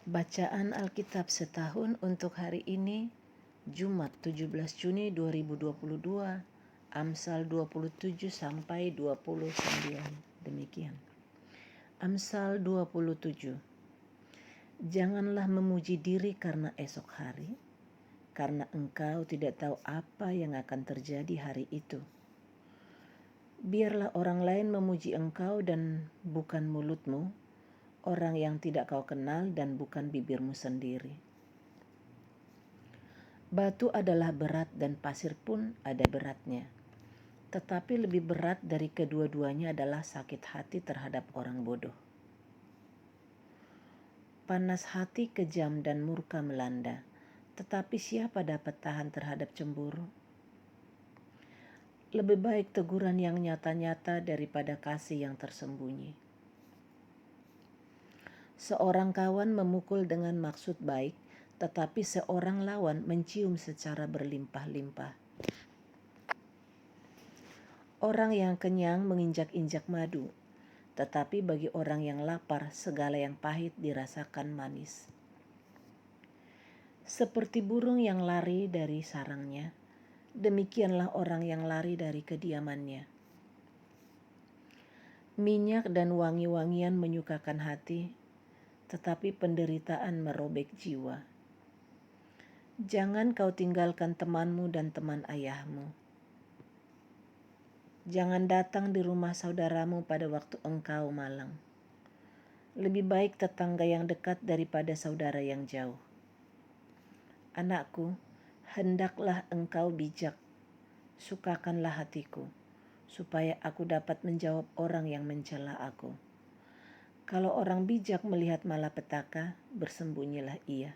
Bacaan Alkitab setahun untuk hari ini, Jumat 17 Juni 2022, Amsal 27 sampai 29. Demikian. Amsal 27. Janganlah memuji diri karena esok hari, karena engkau tidak tahu apa yang akan terjadi hari itu. Biarlah orang lain memuji engkau dan bukan mulutmu, orang yang tidak kau kenal dan bukan bibirmu sendiri. Batu adalah berat dan pasir pun ada beratnya. Tetapi lebih berat dari kedua-duanya adalah sakit hati terhadap orang bodoh. Panas hati kejam dan murka melanda, tetapi siapa dapat tahan terhadap cemburu? Lebih baik teguran yang nyata-nyata daripada kasih yang tersembunyi. Seorang kawan memukul dengan maksud baik, tetapi seorang lawan mencium secara berlimpah-limpah. Orang yang kenyang menginjak-injak madu, tetapi bagi orang yang lapar segala yang pahit dirasakan manis. Seperti burung yang lari dari sarangnya, demikianlah orang yang lari dari kediamannya. Minyak dan wangi-wangian menyukakan hati, tetapi penderitaan merobek jiwa. Jangan kau tinggalkan temanmu dan teman ayahmu. Jangan datang di rumah saudaramu pada waktu engkau malang. Lebih baik tetangga yang dekat daripada saudara yang jauh. Anakku, hendaklah engkau bijak, sukakanlah hatiku, supaya aku dapat menjawab orang yang mencela aku. Kalau orang bijak melihat malapetaka, bersembunyilah ia.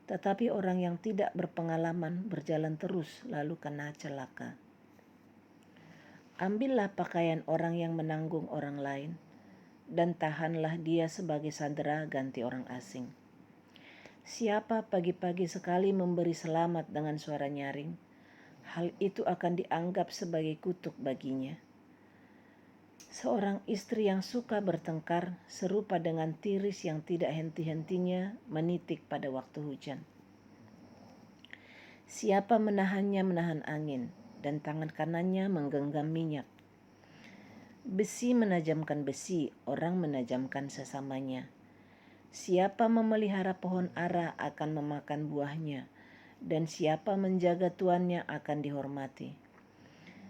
Tetapi orang yang tidak berpengalaman berjalan terus lalu kena celaka. Ambillah pakaian orang yang menanggung orang lain, dan tahanlah dia sebagai sandera ganti orang asing. Siapa pagi-pagi sekali memberi selamat dengan suara nyaring, hal itu akan dianggap sebagai kutuk baginya. Seorang istri yang suka bertengkar serupa dengan tiris yang tidak henti-hentinya menitik pada waktu hujan. Siapa menahannya menahan angin, dan tangan kanannya menggenggam minyak. Besi menajamkan besi, orang menajamkan sesamanya. Siapa memelihara pohon ara akan memakan buahnya, dan siapa menjaga tuannya akan dihormati.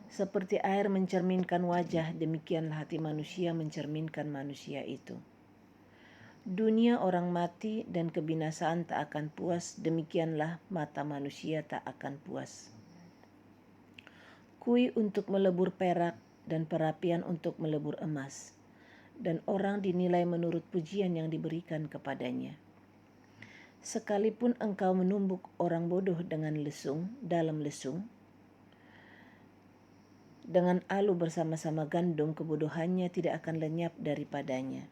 Seperti air mencerminkan wajah, demikianlah hati manusia mencerminkan manusia itu. Dunia orang mati dan kebinasaan tak akan puas, demikianlah mata manusia tak akan puas. Kui untuk melebur perak dan perapian untuk melebur emas, dan orang dinilai menurut pujian yang diberikan kepadanya. Sekalipun engkau menumbuk orang bodoh dengan lesung dalam lesung, dengan alu bersama-sama gandum, kebodohannya tidak akan lenyap daripadanya.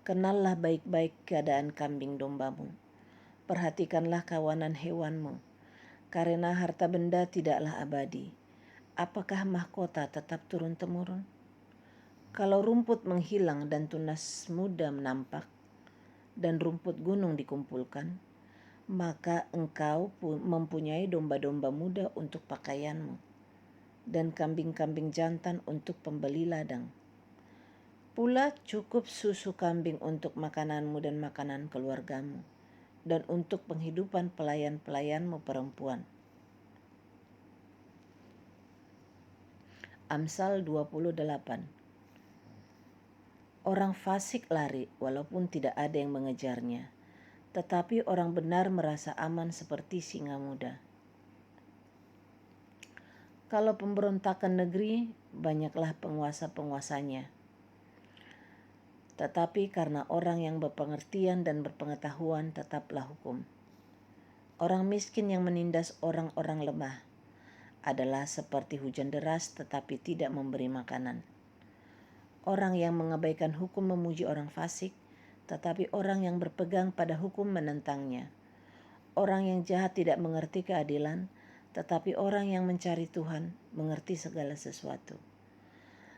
Kenallah baik-baik keadaan kambing dombamu. Perhatikanlah kawanan hewanmu, karena harta benda tidaklah abadi. Apakah mahkota tetap turun-temurun? Kalau rumput menghilang dan tunas muda nampak, dan rumput gunung dikumpulkan, maka engkau mempunyai domba-domba muda untuk pakaianmu, dan kambing-kambing jantan untuk pembeli ladang. Pula cukup susu kambing untuk makananmu dan makanan keluargamu, dan untuk penghidupan pelayan-pelayanmu perempuan. Amsal 28. Orang fasik lari walaupun tidak ada yang mengejarnya, tetapi orang benar merasa aman seperti singa muda. Kalau pemberontakan negeri, banyaklah penguasa-penguasanya. Tetapi karena orang yang berpengertian dan berpengetahuan tetaplah hukum. Orang miskin yang menindas orang-orang lemah adalah seperti hujan deras tetapi tidak memberi makanan. Orang yang mengabaikan hukum memuji orang fasik, tetapi orang yang berpegang pada hukum menentangnya. Orang yang jahat tidak mengerti keadilan, tetapi orang yang mencari Tuhan mengerti segala sesuatu.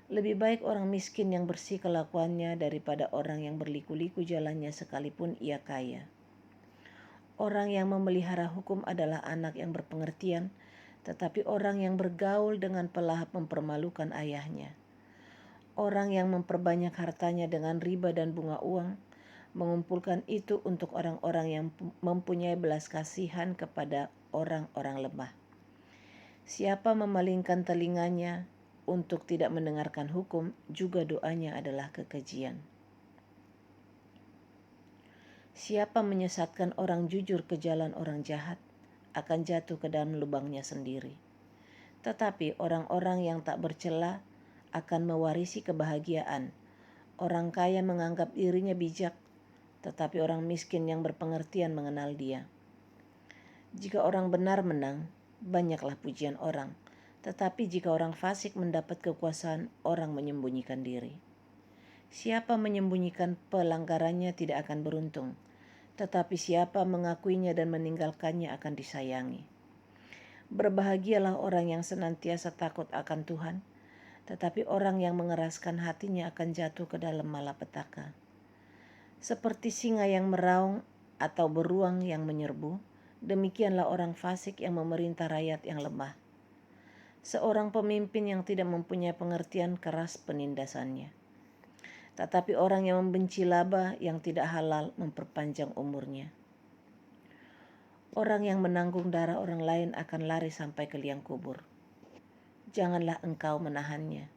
Lebih baik orang miskin yang bersih kelakuannya daripada orang yang berliku-liku jalannya sekalipun ia kaya. Orang yang memelihara hukum adalah anak yang berpengertian, tetapi orang yang bergaul dengan pelahap mempermalukan ayahnya. Orang yang memperbanyak hartanya dengan riba dan bunga uang, mengumpulkan itu untuk orang-orang yang mempunyai belas kasihan kepada orang-orang lemah. Siapa memalingkan telinganya untuk tidak mendengarkan hukum, juga doanya adalah kekejian. Siapa menyesatkan orang jujur ke jalan orang jahat, akan jatuh ke dalam lubangnya sendiri. Tetapi orang-orang yang tak bercela akan mewarisi kebahagiaan. Orang kaya menganggap dirinya bijak, tetapi orang miskin yang berpengertian mengenal dia. Jika orang benar menang, banyaklah pujian orang. Tetapi jika orang fasik mendapat kekuasaan, orang menyembunyikan diri. Siapa menyembunyikan pelanggarannya tidak akan beruntung, tetapi siapa mengakuinya dan meninggalkannya akan disayangi. Berbahagialah orang yang senantiasa takut akan Tuhan, tetapi orang yang mengeraskan hatinya akan jatuh ke dalam malapetaka. Seperti singa yang meraung atau beruang yang menyerbu, demikianlah orang fasik yang memerintah rakyat yang lemah. Seorang pemimpin yang tidak mempunyai pengertian keras penindasannya. Tetapi orang yang membenci laba yang tidak halal memperpanjang umurnya. Orang yang menanggung darah orang lain akan lari sampai ke liang kubur. Janganlah engkau menahannya.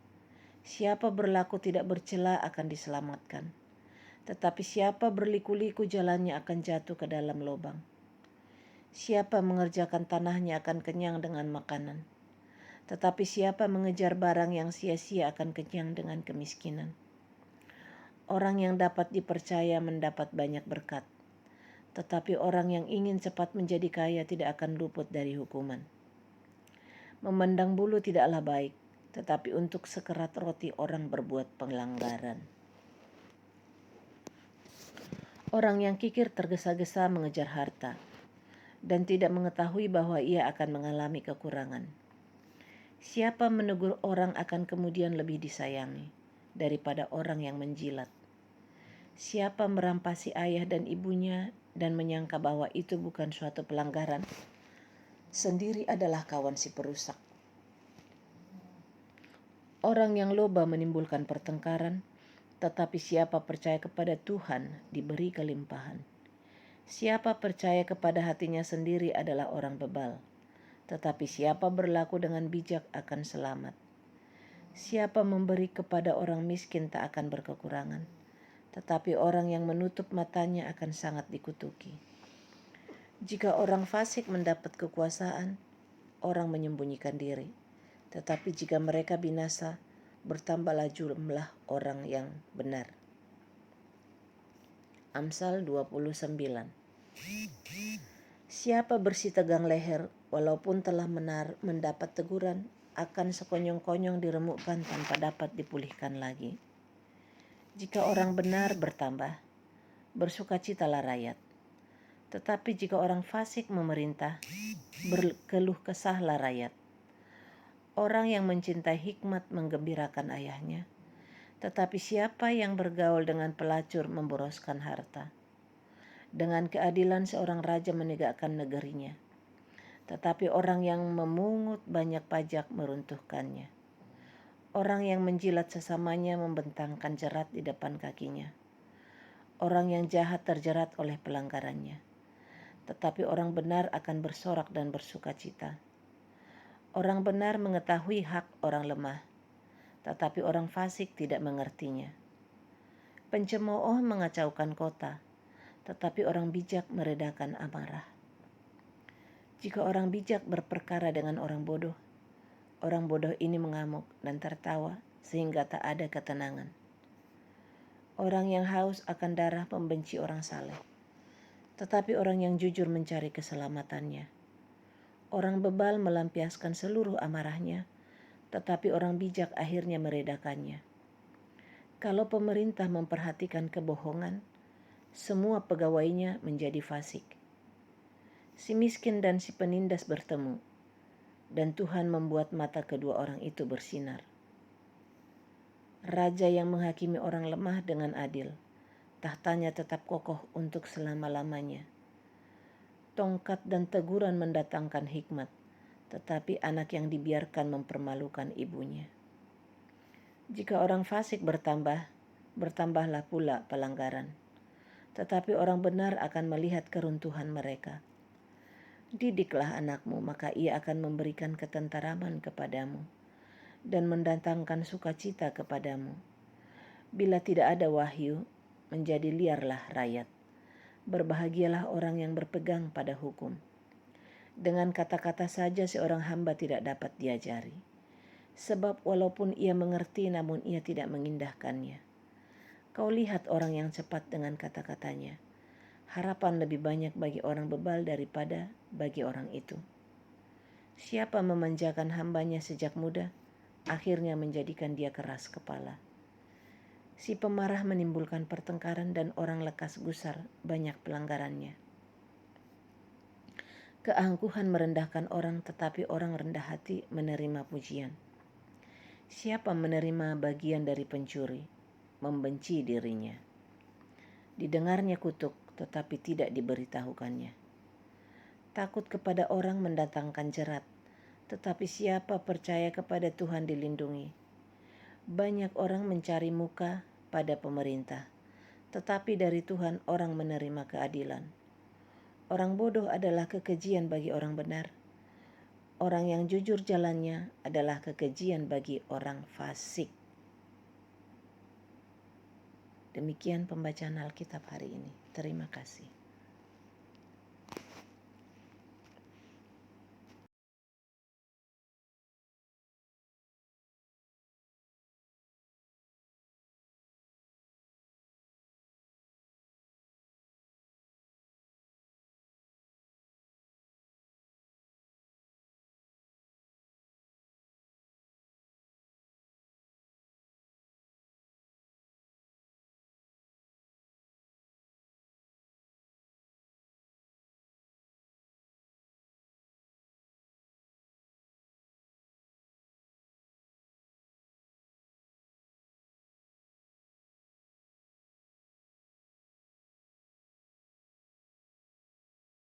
Siapa berlaku tidak bercela akan diselamatkan. Tetapi siapa berliku-liku jalannya akan jatuh ke dalam lubang. Siapa mengerjakan tanahnya akan kenyang dengan makanan. Tetapi siapa mengejar barang yang sia-sia akan kenyang dengan kemiskinan. Orang yang dapat dipercaya mendapat banyak berkat. Tetapi orang yang ingin cepat menjadi kaya tidak akan luput dari hukuman. Memandang bulu tidaklah baik, tetapi untuk sekerat roti orang berbuat pelanggaran. Orang yang kikir tergesa-gesa mengejar harta dan tidak mengetahui bahwa ia akan mengalami kekurangan. Siapa menegur orang akan kemudian lebih disayangi daripada orang yang menjilat. Siapa merampasi ayah dan ibunya dan menyangka bahwa itu bukan suatu pelanggaran, sendiri adalah kawan si perusak. Orang yang loba menimbulkan pertengkaran, tetapi siapa percaya kepada Tuhan diberi kelimpahan. Siapa percaya kepada hatinya sendiri adalah orang bebal, tetapi siapa berlaku dengan bijak akan selamat. Siapa memberi kepada orang miskin tak akan berkekurangan, tetapi orang yang menutup matanya akan sangat dikutuki. Jika orang fasik mendapat kekuasaan, orang menyembunyikan diri. Tetapi jika mereka binasa, bertambahlah jumlah orang yang benar. Amsal 29. Siapa bersih tegang leher, walaupun telah mendapat teguran, akan sekonyong-konyong diremukkan tanpa dapat dipulihkan lagi. Jika orang benar bertambah, bersukacitalah rakyat. Tetapi jika orang fasik memerintah, berkeluh kesahlah rakyat. Orang yang mencintai hikmat menggembirakan ayahnya, tetapi siapa yang bergaul dengan pelacur memboroskan harta. Dengan keadilan seorang raja menegakkan negerinya, tetapi orang yang memungut banyak pajak meruntuhkannya. Orang yang menjilat sesamanya membentangkan jerat di depan kakinya. Orang yang jahat terjerat oleh pelanggarannya, tetapi orang benar akan bersorak dan bersukacita. Orang benar mengetahui hak orang lemah, tetapi orang fasik tidak mengertinya. Pencemooh mengacaukan kota, tetapi orang bijak meredakan amarah. Jika orang bijak berperkara dengan orang bodoh ini mengamuk dan tertawa sehingga tak ada ketenangan. Orang yang haus akan darah membenci orang saleh, tetapi orang yang jujur mencari keselamatannya. Orang bebal melampiaskan seluruh amarahnya, tetapi orang bijak akhirnya meredakannya. Kalau pemerintah memperhatikan kebohongan, semua pegawainya menjadi fasik. Si miskin dan si penindas bertemu, dan Tuhan membuat mata kedua orang itu bersinar. Raja yang menghakimi orang lemah dengan adil, tahtanya tetap kokoh untuk selama-lamanya. Tongkat dan teguran mendatangkan hikmat, tetapi anak yang dibiarkan mempermalukan ibunya. Jika orang fasik bertambah, bertambahlah pula pelanggaran. Tetapi orang benar akan melihat keruntuhan mereka. Didiklah anakmu, maka ia akan memberikan ketenteraman kepadamu dan mendatangkan sukacita kepadamu. Bila tidak ada wahyu, menjadi liarlah rakyat. Berbahagialah orang yang berpegang pada hukum. Dengan kata-kata saja seorang hamba tidak dapat diajari. Sebab walaupun ia mengerti, namun ia tidak mengindahkannya. Kau lihat orang yang cepat dengan kata-katanya. Harapan lebih banyak bagi orang bebal daripada bagi orang itu. Siapa memanjakan hambanya sejak muda, akhirnya menjadikan dia keras kepala. Si pemarah menimbulkan pertengkaran dan orang lekas gusar banyak pelanggarannya. Keangkuhan merendahkan orang, tetapi orang rendah hati menerima pujian. Siapa menerima bagian dari pencuri, membenci dirinya. Didengarnya kutuk, tetapi tidak diberitahukannya. Takut kepada orang mendatangkan jerat, tetapi siapa percaya kepada Tuhan dilindungi. Banyak orang mencari muka pada pemerintah, tetapi dari Tuhan orang menerima keadilan. Orang bodoh adalah kekejian bagi orang benar. Orang yang jujur jalannya adalah kekejian bagi orang fasik. Demikian pembacaan Alkitab hari ini. Terima kasih.